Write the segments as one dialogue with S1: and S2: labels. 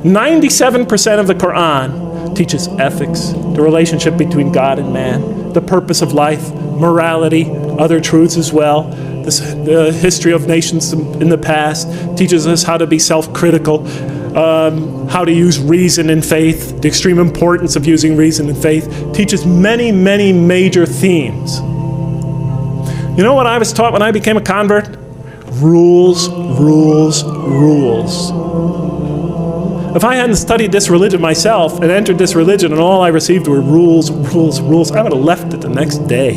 S1: 97% of the Quran teaches ethics, the relationship between God and man, the purpose of life, morality, other truths as well. The history of nations in the past teaches us how to be self-critical, how to use reason and faith, the extreme importance of using reason and faith, teaches many, many major themes. You know what I was taught when I became a convert? Rules, rules, rules. If I hadn't studied this religion myself and entered this religion and all I received were rules, rules, rules, I would have left it the next day.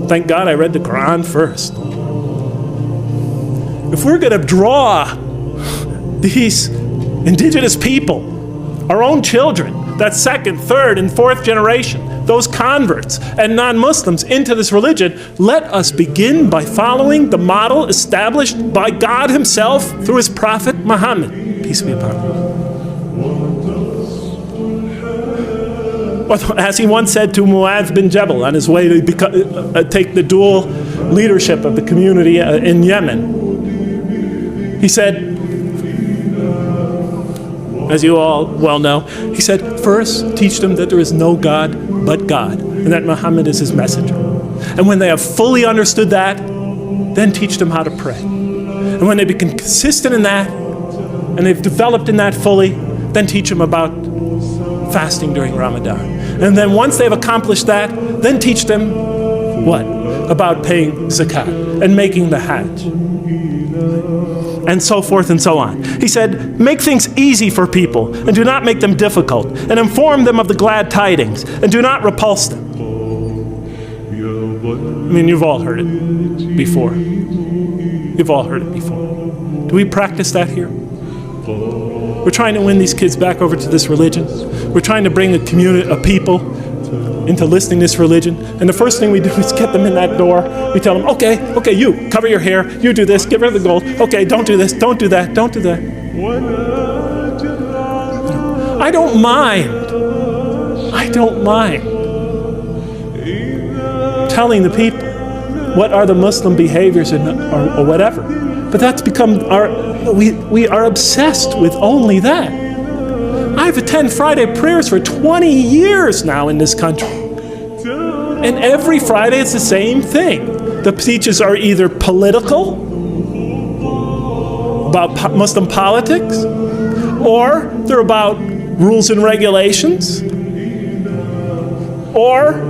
S1: Thank God I read the Quran first. If we're going to draw these indigenous people, our own children, that second, third, and fourth generation, those converts and non-Muslims into this religion, let us begin by following the model established by God himself through his prophet Muhammad, peace be upon him. As he once said to Mu'adh bin Jabal on his way to take the dual leadership of the community in Yemen, he said, as you all well know, he said, first teach them that there is no God but God, and that Muhammad is his messenger. And when they have fully understood that, then teach them how to pray. And when they become consistent in that, and they've developed in that fully, then teach them about fasting during Ramadan. And then once they've accomplished that, then teach them what? About paying zakat and making the hajj. And so forth and so on. He said, make things easy for people and do not make them difficult, and inform them of the glad tidings and do not repulse them. I mean, you've all heard it before. You've all heard it before. Do we practice that here? We're trying to win these kids back over to this religion. We're trying to bring a community of people into listening to this religion. And the first thing we do is get them in that door. We tell them, okay, you cover your hair, you do this, get rid of the gold. Okay, don't do this, don't do that, don't do that. I don't mind telling the people what are the Muslim behaviors or whatever. But that's become we are obsessed with only that. I've attended Friday prayers for 20 years now in this country. And every Friday it's the same thing. The speeches are either political, about Muslim politics, or they're about rules and regulations, or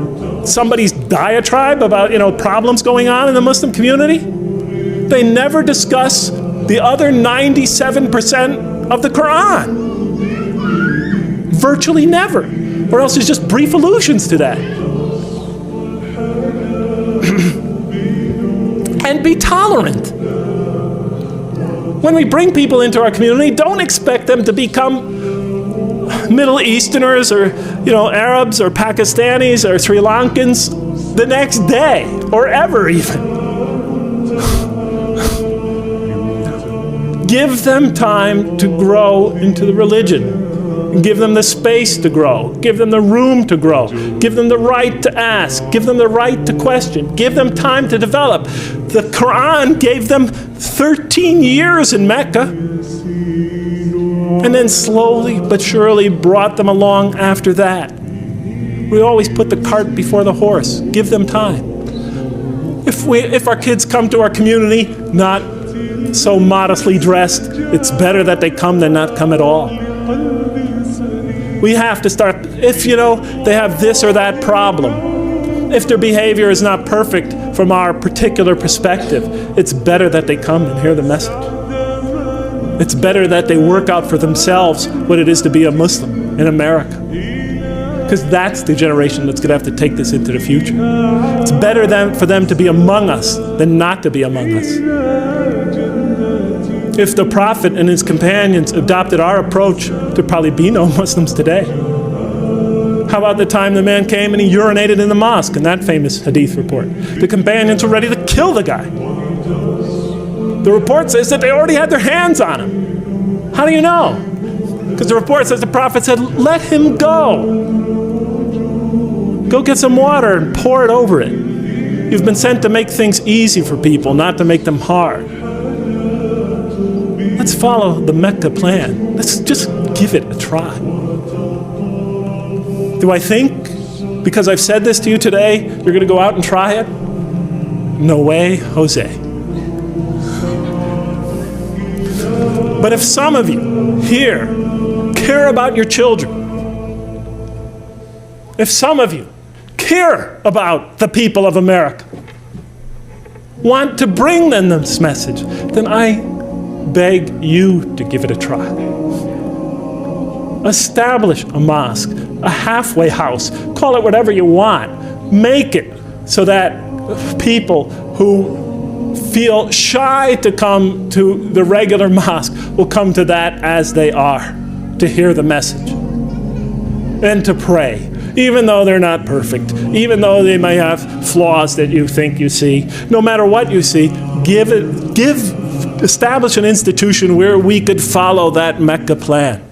S1: somebody's diatribe about, problems going on in the Muslim community. They never discuss the other 97% of the Quran. Virtually never. Or else it's just brief allusions to that. And be tolerant. When we bring people into our community, don't expect them to become Middle Easterners or, Arabs or Pakistanis or Sri Lankans the next day or ever even. Give them time to grow into the religion. Give them the space to grow. Give them the room to grow. Give them the right to ask. Give them the right to question. Give them time to develop. The Quran gave them 13 years in Mecca, and then slowly but surely brought them along after that. We always put the cart before the horse. Give them time. If our kids come to our community not so modestly dressed, it's better that they come than not come at all. We have to start, if they have this or that problem, if their behavior is not perfect from our particular perspective, it's better that they come and hear the message. It's better that they work out for themselves what it is to be a Muslim in America. Because that's the generation that's going to have to take this into the future. It's better for them to be among us than not to be among us. If the Prophet and his companions adopted our approach, there'd probably be no Muslims today. How about the time the man came and he urinated in the mosque in that famous hadith report? The companions were ready to kill the guy. The report says that they already had their hands on him. How do you know? Because the report says the Prophet said, let him go. Go get some water and pour it over it. You've been sent to make things easy for people, not to make them hard. Let's follow the Mecca plan. Let's just give it a try. Do I think, because I've said this to you today, you're going to go out and try it? No way, Jose. But if some of you here care about your children, if some of you care about the people of America, want to bring them this message, then I beg you to give it a try. Establish a mosque, a halfway house, call it whatever you want. Make it so that people who feel shy to come to the regular mosque will come to that as they are, to hear the message and to pray. Even though they're not perfect, even though they may have flaws that you think you see, no matter what you see, establish an institution where we could follow that Mecca plan.